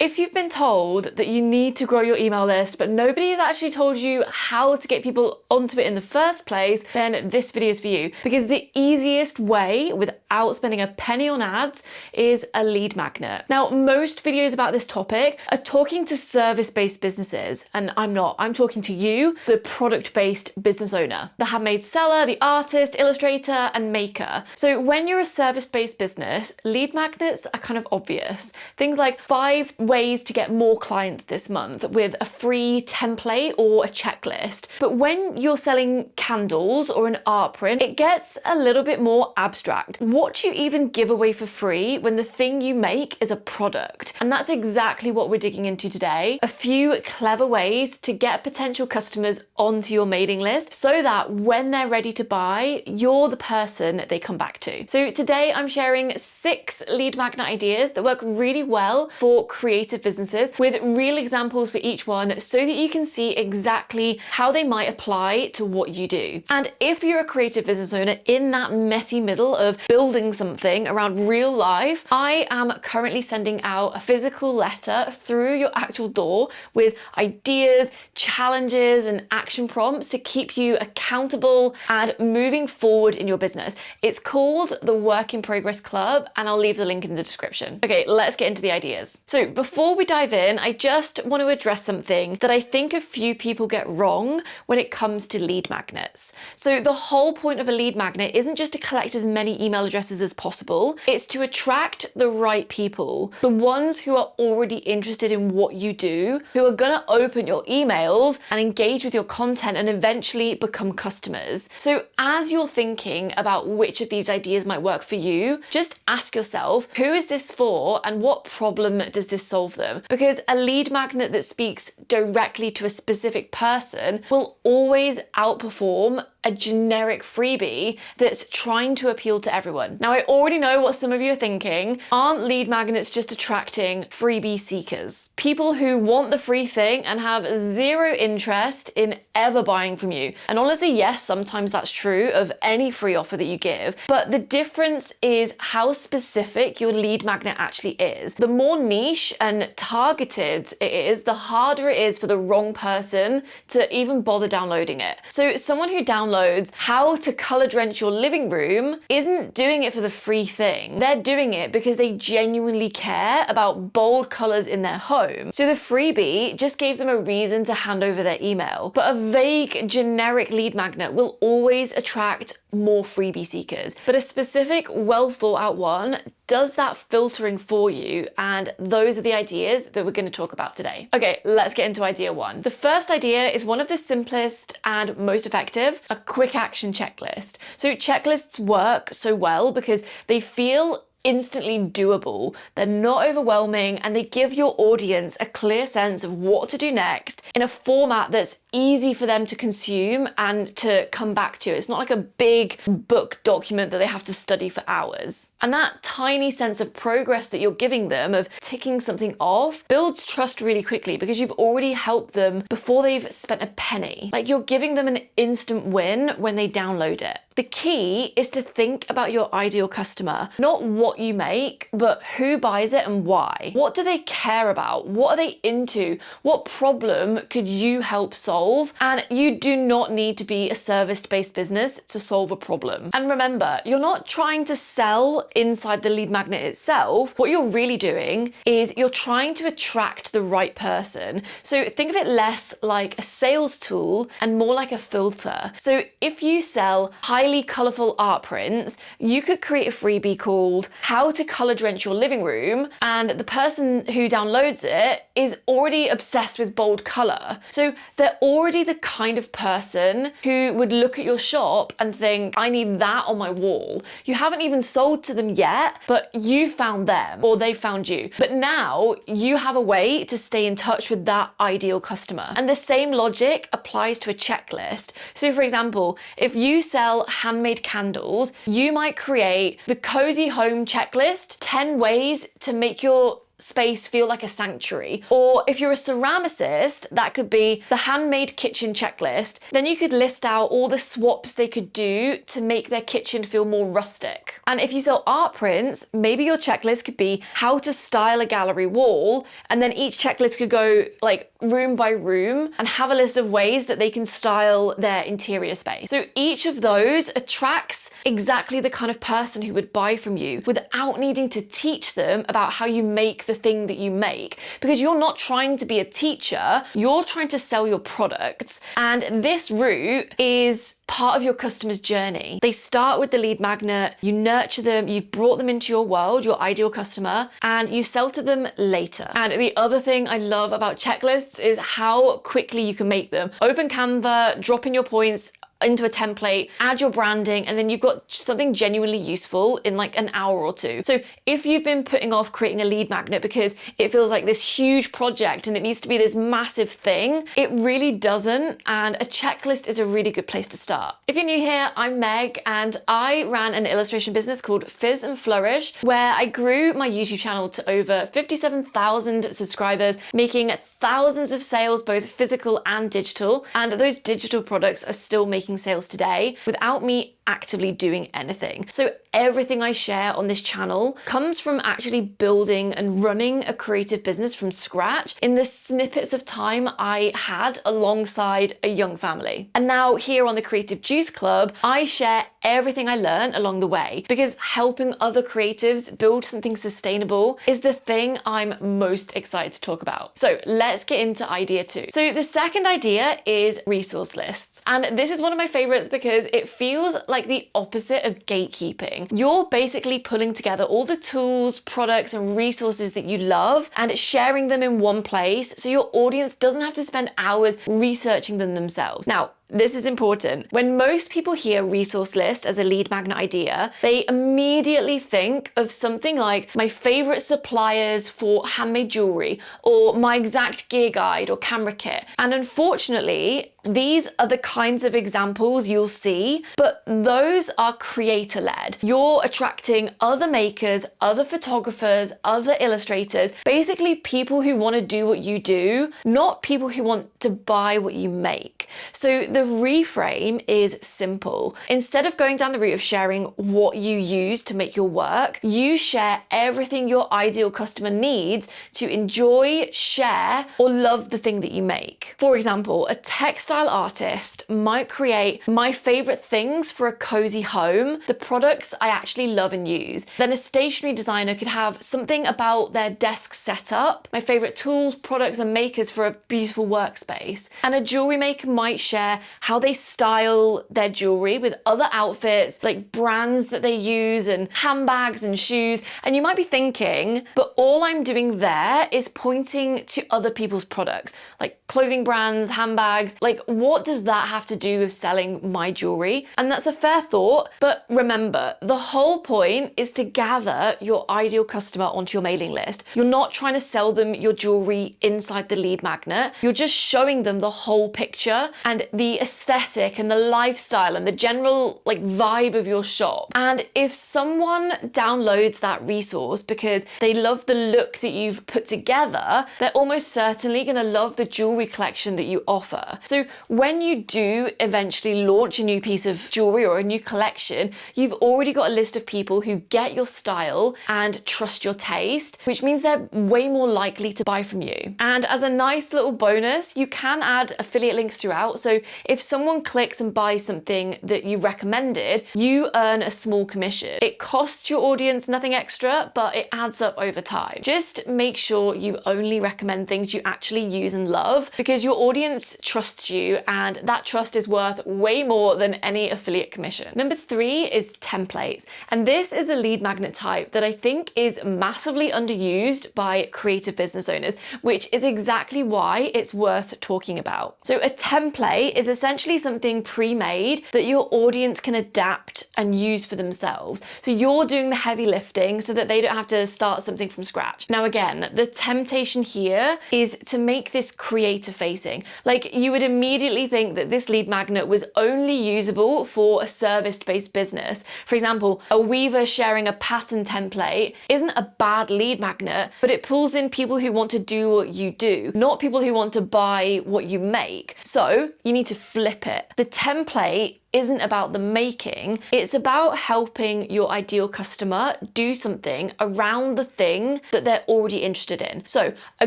If you've been told that you need to grow your email list, but nobody has actually told you how to get people onto it in the first place, then this video is for you. Because the easiest way, without spending a penny on ads, is a lead magnet. Now, most videos about this topic are talking to service-based businesses, and I'm not. I'm talking to you, the product-based business owner, the handmade seller, the artist, illustrator, and maker. So when you're a service-based business, lead magnets are kind of obvious. Things like 5 ways to get more clients this month with a free template or a checklist. But when you're selling candles or an art print, it gets a little bit more abstract. What do you even give away for free when the thing you make is a product? And that's exactly what we're digging into today. A few clever ways to get potential customers onto your mailing list so that when they're ready to buy, you're the person they come back to. So today I'm sharing 6 lead magnet ideas that work really well for creative businesses with real examples for each one so that you can see exactly how they might apply to what you do. And if you're a creative business owner in that messy middle of building something around real life, I am currently sending out a physical letter through your actual door with ideas, challenges, and action prompts to keep you accountable and moving forward in your business. It's called the Work in Progress Club, and I'll leave the link in the description. Okay, let's get into the ideas. So before we dive in, I just want to address something that I think a few people get wrong when it comes to lead magnets. So the whole point of a lead magnet isn't just to collect as many email addresses as possible, it's to attract the right people, the ones who are already interested in what you do, who are gonna open your emails and engage with your content and eventually become customers. So as you're thinking about which of these ideas might work for you, just ask yourself, who is this for and what problem does this solve them? Because a lead magnet that speaks directly to a specific person will always outperform a generic freebie that's trying to appeal to everyone. Now, I already know what some of you are thinking. Aren't lead magnets just attracting freebie seekers? People who want the free thing and have zero interest in ever buying from you. And honestly, yes, sometimes that's true of any free offer that you give, but the difference is how specific your lead magnet actually is. The more niche and targeted it is, the harder it is for the wrong person to even bother downloading it. So someone who downloads how to color drench your living room isn't doing it for the free thing. They're doing it because they genuinely care about bold colors in their home. So the freebie just gave them a reason to hand over their email. But a vague, generic lead magnet will always attract more freebie seekers. But a specific, well thought out one does that filtering for you, and those are the ideas that we're going to talk about today. Okay, let's get into idea 1. The first idea is one of the simplest and most effective, a quick action checklist. So checklists work so well because they feel instantly doable, they're not overwhelming, and they give your audience a clear sense of what to do next in a format that's easy for them to consume and to come back to. It's not like a big book document that they have to study for hours. And that tiny sense of progress that you're giving them, of ticking something off, builds trust really quickly because you've already helped them before they've spent a penny. Like, you're giving them an instant win when they download it. The key is to think about your ideal customer, not what you make, but who buys it and why. What do they care about? What are they into? What problem could you help solve? And you do not need to be a service-based business to solve a problem. And remember, you're not trying to sell inside the lead magnet itself. What you're really doing is you're trying to attract the right person. So think of it less like a sales tool and more like a filter. So if you sell highly colorful art prints, you could create a freebie called How to Color Drench Your Living Room, and the person who downloads it is already obsessed with bold color. So they're already the kind of person who would look at your shop and think, I need that on my wall. You haven't even sold to them yet, but you found them, or they found you. But now you have a way to stay in touch with that ideal customer. And the same logic applies to a checklist. So for example, if you sell handmade candles, you might create the cozy home checklist, 10 ways to make your space feel like a sanctuary. Or if you're a ceramicist, that could be the handmade kitchen checklist. Then you could list out all the swaps they could do to make their kitchen feel more rustic. And if you sell art prints, maybe your checklist could be how to style a gallery wall, and then each checklist could go like room by room and have a list of ways that they can style their interior space. So each of those attracts exactly the kind of person who would buy from you without needing to teach them about how you make the thing that you make, because you're not trying to be a teacher, you're trying to sell your products. And this route is part of your customer's journey. They start with the lead magnet, you nurture them, you've brought them into your world, your ideal customer, and you sell to them later. And the other thing I love about checklists is how quickly you can make them. Open Canva, drop in your points into a template, add your branding, and then you've got something genuinely useful in like an hour or two. So if you've been putting off creating a lead magnet because it feels like this huge project and it needs to be this massive thing, it really doesn't, and a checklist is a really good place to start. If you're new here, I'm Meg, and I ran an illustration business called Fizz and Flourish, where I grew my YouTube channel to over 57,000 subscribers, making thousands of sales, both physical and digital, and those digital products are still making sales today without me actively doing anything. So everything I share on this channel comes from actually building and running a creative business from scratch in the snippets of time I had alongside a young family. And now here on the Creative Juice Club, I share everything I learned along the way, because helping other creatives build something sustainable is the thing I'm most excited to talk about. So let's get into idea 2. So the second idea is resource lists. And this is one of my favorites because it feels like the opposite of gatekeeping. You're basically pulling together all the tools, products, and resources that you love and sharing them in one place so your audience doesn't have to spend hours researching them themselves. Now, this is important. When most people hear resource list as a lead magnet idea, they immediately think of something like my favorite suppliers for handmade jewelry, or my exact gear guide or camera kit. And unfortunately, these are the kinds of examples you'll see, but those are creator-led. You're attracting other makers, other photographers, other illustrators, basically people who want to do what you do, not people who want to buy what you make. So the reframe is simple. Instead of going down the route of sharing what you use to make your work, you share everything your ideal customer needs to enjoy, share, or love the thing that you make. For example, a textile artist might create my favorite things for a cozy home, the products I actually love and use. Then a stationery designer could have something about their desk setup, my favorite tools, products, and makers for a beautiful workspace. And a jewelry maker might share how they style their jewelry with other outfits, like brands that they use and handbags and shoes. And you might be thinking, but all I'm doing there is pointing to other people's products, like clothing brands, handbags. Like, what does that have to do with selling my jewelry? And that's a fair thought, but remember, the whole point is to gather your ideal customer onto your mailing list. You're not trying to sell them your jewelry inside the lead magnet. You're just showing them the whole picture and the aesthetic and the lifestyle and the general like vibe of your shop. And if someone downloads that resource because they love the look that you've put together, they're almost certainly going to love the jewelry collection that you offer. So when you do eventually launch a new piece of jewelry or a new collection, you've already got a list of people who get your style and trust your taste, which means they're way more likely to buy from you. And as a nice little bonus, you can add affiliate links throughout. So if someone clicks and buys something that you recommended, you earn a small commission. It costs your audience nothing extra, but it adds up over time. Just make sure you only recommend things you actually use and love, because your audience trusts you, and that trust is worth way more than any affiliate commission. Number 3 is templates. And this is a lead magnet type that I think is massively underused by creative business owners, which is exactly why it's worth talking about. So a template is essentially something pre-made that your audience can adapt and use for themselves. So you're doing the heavy lifting so that they don't have to start something from scratch. Now again, the temptation here is to make this creator facing. Like, you would immediately immediately think that this lead magnet was only usable for a service-based business. For example, a weaver sharing a pattern template isn't a bad lead magnet, but it pulls in people who want to do what you do, not people who want to buy what you make. So you need to flip it. The template isn't about the making, it's about helping your ideal customer do something around the thing that they're already interested in. So a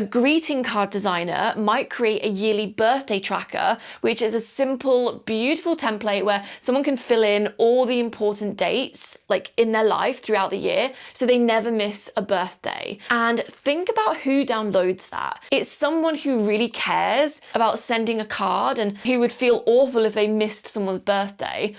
greeting card designer might create a yearly birthday tracker, which is a simple, beautiful template where someone can fill in all the important dates like in their life throughout the year so they never miss a birthday. And think about who downloads that. It's someone who really cares about sending a card and who would feel awful if they missed someone's birthday.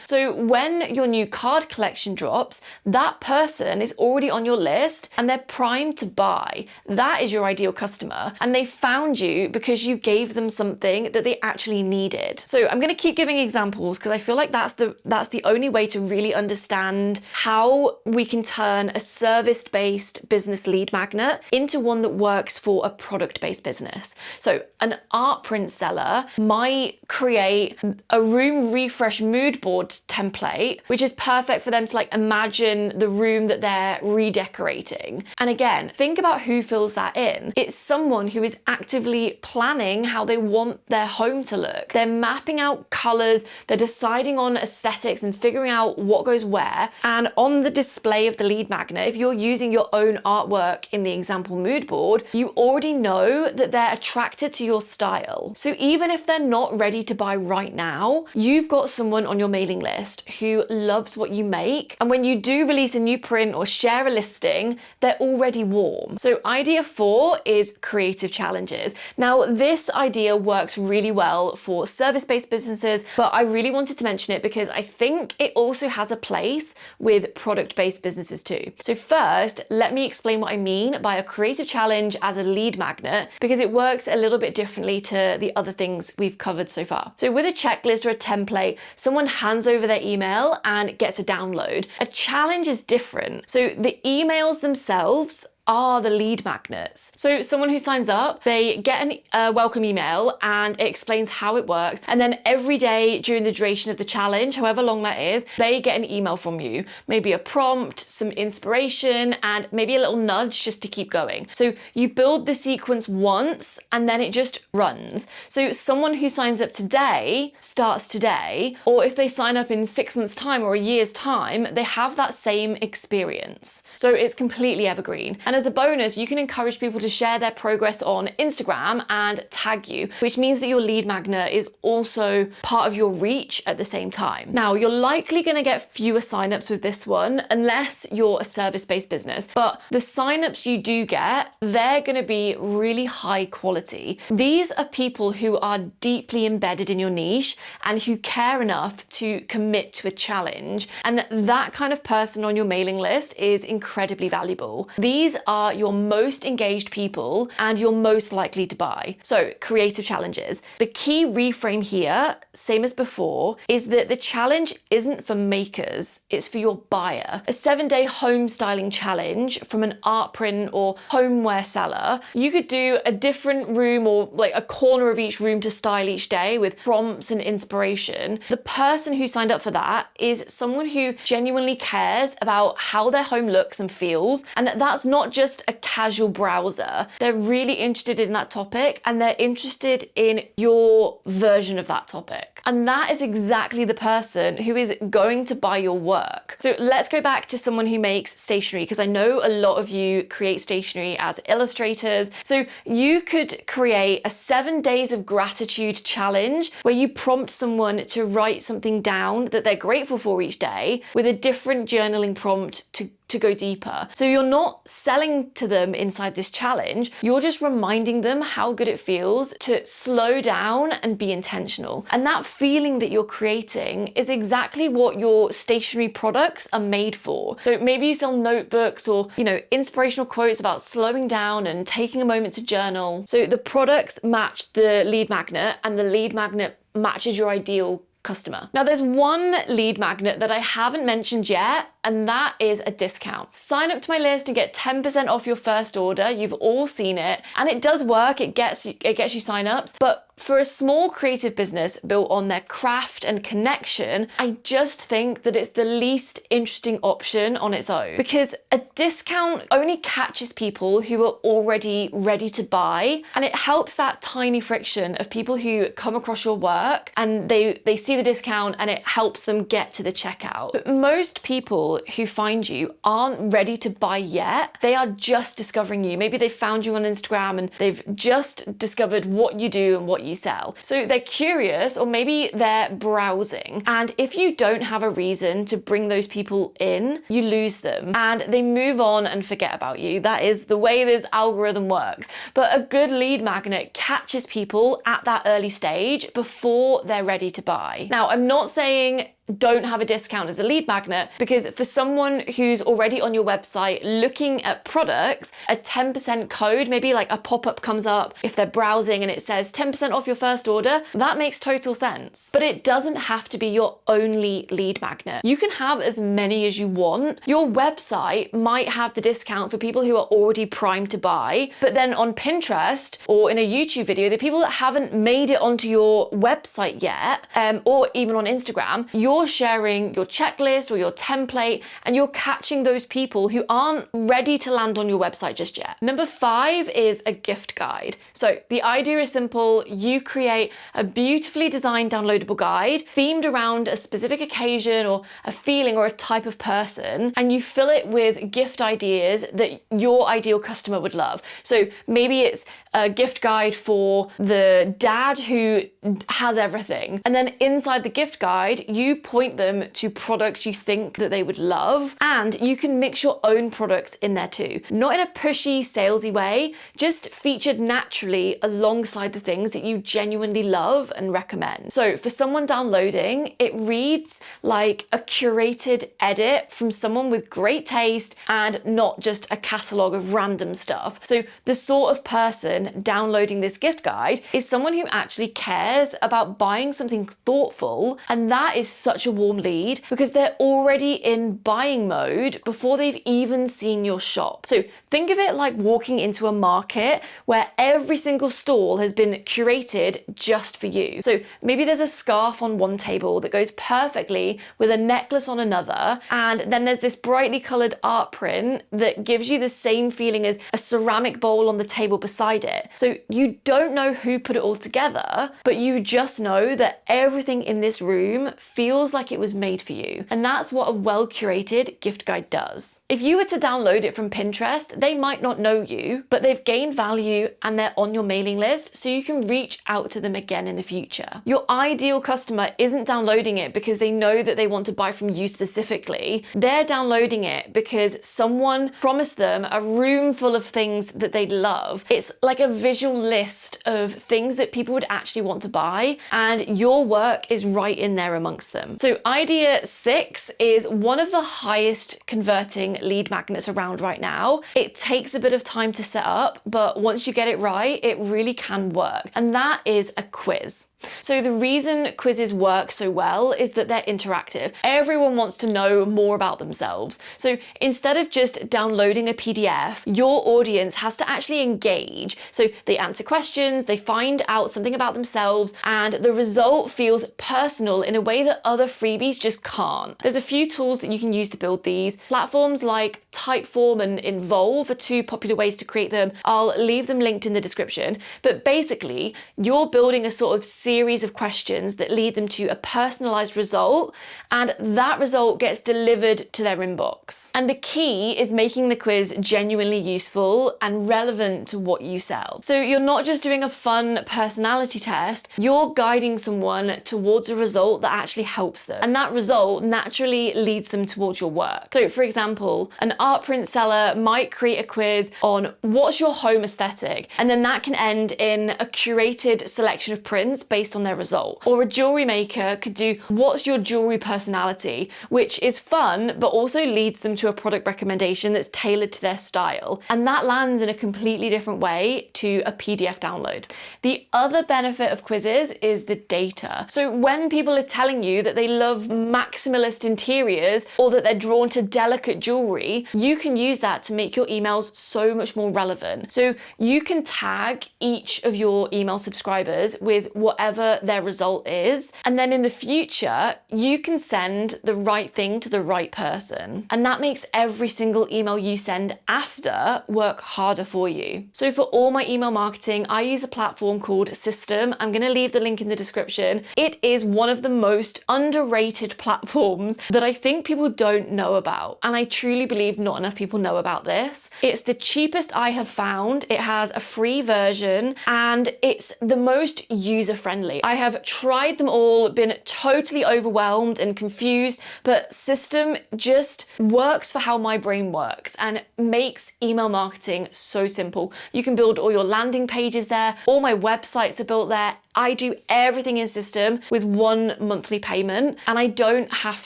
So when your new card collection drops, that person is already on your list and they're primed to buy. That is your ideal customer, and they found you because you gave them something that they actually needed. So I'm going to keep giving examples because I feel like that's the only way to really understand how we can turn a service-based business lead magnet into one that works for a product-based business. So an art print seller might create a room refresh mood board template, which is perfect for them to like imagine the room that they're redecorating. And again, think about who fills that in. It's someone who is actively planning how they want their home to look. They're mapping out colors, they're deciding on aesthetics and figuring out what goes where. And on the display of the lead magnet, if you're using your own artwork in the example mood board, you already know that they're attracted to your style. So even if they're not ready to buy right now, you've got someone on your mailing list who loves what you make, and when you do release a new print or share a listing, they're already warm. So idea 4 is creative challenges. Now this idea works really well for service-based businesses, but I really wanted to mention it because I think it also has a place with product-based businesses too. So first, let me explain what I mean by a creative challenge as a lead magnet, because it works a little bit differently to the other things we've covered so far. So with a checklist or a template, someone hands over their email and gets a download. A challenge is different. So the emails themselves are the lead magnets. So someone who signs up, they get a welcome email and it explains how it works. And then every day during the duration of the challenge, however long that is, they get an email from you, maybe a prompt, some inspiration, and maybe a little nudge just to keep going. So you build the sequence once and then it just runs. So someone who signs up today starts today, or if they sign up in 6 months' time or a year's time, they have that same experience. So it's completely evergreen. And as a bonus, you can encourage people to share their progress on Instagram and tag you, which means that your lead magnet is also part of your reach at the same time. Now, you're likely going to get fewer signups with this one unless you're a service-based business, but the signups you do get, they're going to be really high quality. These are people who are deeply embedded in your niche and who care enough to commit to a challenge. And that kind of person on your mailing list is incredibly valuable. These are your most engaged people and you're most likely to buy. So creative challenges. The key reframe here, same as before, is that the challenge isn't for makers, it's for your buyer. A 7-day home styling challenge from an art print or homeware seller. You could do a different room or like a corner of each room to style each day with prompts and inspiration. The person who signed up for that is someone who genuinely cares about how their home looks and feels, and that's not just a casual browser. They're really interested in that topic and they're interested in your version of that topic. And that is exactly the person who is going to buy your work. So let's go back to someone who makes stationery, because I know a lot of you create stationery as illustrators. So you could create a 7 days of gratitude challenge where you prompt someone to write something down that they're grateful for each day with a different journaling prompt to go deeper. So you're not selling to them inside this challenge, you're just reminding them how good it feels to slow down and be intentional. And that feeling that you're creating is exactly what your stationery products are made for. So maybe you sell notebooks or, inspirational quotes about slowing down and taking a moment to journal. So the products match the lead magnet and the lead magnet matches your ideal customer. Now there's one lead magnet that I haven't mentioned yet, and that is a discount. Sign up to my list and get 10% off your first order. You've all seen it, and it does work. It gets you signups, but for a small creative business built on their craft and connection, I just think that it's the least interesting option on its own, because a discount only catches people who are already ready to buy, and it helps that tiny friction of people who come across your work and they see the discount and it helps them get to the checkout. But most people who find you aren't ready to buy yet. They are just discovering you. Maybe they found you on Instagram and they've just discovered what you do and what you sell. So they're curious, or maybe they're browsing. And if you don't have a reason to bring those people in, you lose them and they move on and forget about you. That is the way this algorithm works. But a good lead magnet catches people at that early stage before they're ready to buy. Now, I'm not saying don't have a discount as a lead magnet, because for someone who's already on your website looking at products, a 10% code, maybe like a pop-up comes up if they're browsing and it says 10% off your first order, that makes total sense. But it doesn't have to be your only lead magnet. You can have as many as you want. Your website might have the discount for people who are already primed to buy, but then on Pinterest or in a YouTube video, the people that haven't made it onto your website yet, or even on Instagram, you're sharing your checklist or your template, and you're catching those people who aren't ready to land on your website just yet. Number 5 is a gift guide. So the idea is simple. You create a beautifully designed downloadable guide themed around a specific occasion or a feeling or a type of person, and you fill it with gift ideas that your ideal customer would love. So maybe it's a gift guide for the dad who has everything. And then inside the gift guide, you point them to products you think that they would love, and you can mix your own products in there too. Not in a pushy, salesy way, just featured naturally alongside the things that you genuinely love and recommend. So for someone downloading, it reads like a curated edit from someone with great taste and not just a catalogue of random stuff. So the sort of person downloading this gift guide is someone who actually cares about buying something thoughtful, and that is such a warm lead because they're already in buying mode before they've even seen your shop. So think of it like walking into a market where every single stall has been curated just for you. So maybe there's a scarf on one table that goes perfectly with a necklace on another, and then there's this brightly coloured art print that gives you the same feeling as a ceramic bowl on the table beside it. So you don't know who put it all together, but you just know that everything in this room feels like it was made for you. And that's what a well-curated gift guide does. If you were to download it from Pinterest, they might not know you, but they've gained value and they're on your mailing list, so you can reach out to them again in the future. Your ideal customer isn't downloading it because they know that they want to buy from you specifically. They're downloading it because someone promised them a room full of things that they love. It's like a visual list of things that people would actually want to buy, and your work is right in there amongst them. So idea 6 is one of the highest converting lead magnets around right now. It takes a bit of time to set up, but once you get it right, it really can work. And that is a quiz. So the reason quizzes work so well is that they're interactive. Everyone wants to know more about themselves. So instead of just downloading a PDF, your audience has to actually engage. So they answer questions, they find out something about themselves, and the result feels personal in a way that other freebies just can't. There's a few tools that you can use to build these. Platforms like Typeform and Involve are 2 popular ways to create them. I'll leave them linked in the description. But basically, you're building a sort of series of questions that lead them to a personalized result, and that result gets delivered to their inbox. And the key is making the quiz genuinely useful and relevant to what you sell. So you're not just doing a fun personality test, you're guiding someone towards a result that actually helps them. And that result naturally leads them towards your work. So for example, an art print seller might create a quiz on what's your home aesthetic, and then that can end in a curated selection of prints based on their result. Or a jewelry maker could do what's your jewelry personality, which is fun but also leads them to a product recommendation that's tailored to their style. And that lands in a completely different way directly to a PDF download. The other benefit of quizzes is the data. So when people are telling you that they love maximalist interiors or that they're drawn to delicate jewelry, you can use that to make your emails so much more relevant. So you can tag each of your email subscribers with whatever their result is, and then in the future, you can send the right thing to the right person. And that makes every single email you send after work harder for you. So for all my email marketing, I use a platform called System. I'm going to leave the link in the description. It is one of the most underrated platforms that I think people don't know about. And I truly believe not enough people know about this. It's the cheapest I have found. It has a free version and it's the most user-friendly. I have tried them all, been totally overwhelmed and confused, but System just works for how my brain works and makes email marketing so simple. You can build all your landing pages there. All my websites are built there. I do everything in System with one monthly payment, and I don't have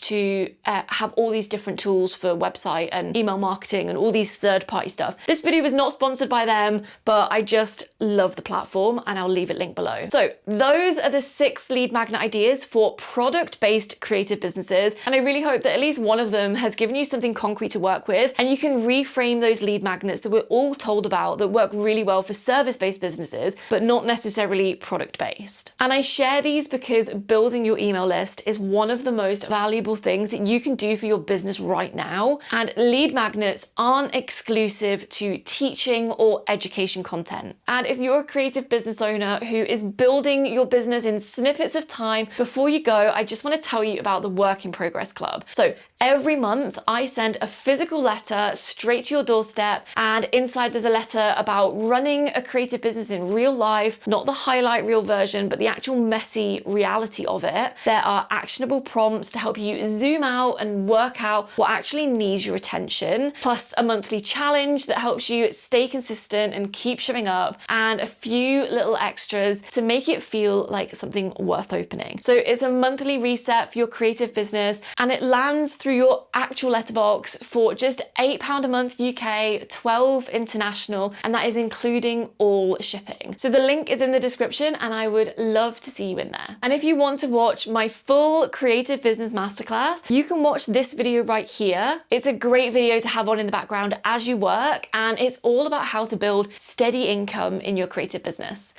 to have all these different tools for website and email marketing and all these third-party stuff. This video was not sponsored by them, but I just love the platform and I'll leave it linked below. So those are the 6 lead magnet ideas for product-based creative businesses, and I really hope that at least one of them has given you something concrete to work with, and you can reframe those lead magnets that we're all told about that work really well for service-based businesses, but not necessarily product-based. And I share these because building your email list is one of the most valuable things that you can do for your business right now. And lead magnets aren't exclusive to teaching or education content. And if you're a creative business owner who is building your business in snippets of time, before you go, I just want to tell you about the Work in Progress Club. So every month I send a physical letter straight to your doorstep, and inside there's a letter about running a creative business in real life, not the highlight reel version, but the actual messy reality of it. There are actionable prompts to help you zoom out and work out what actually needs your attention, plus a monthly challenge that helps you stay consistent and keep showing up, and a few little extras to make it feel like something worth opening. So it's a monthly reset for your creative business, and it lands through your actual letterbox for just £8 a month UK, 12 international, and that is including all shipping. So the link is in the description, and I would love to see you in there. And if you want to watch my full creative business masterclass, you can watch this video right here. It's a great video to have on in the background as you work, and it's all about how to build steady income in your creative business.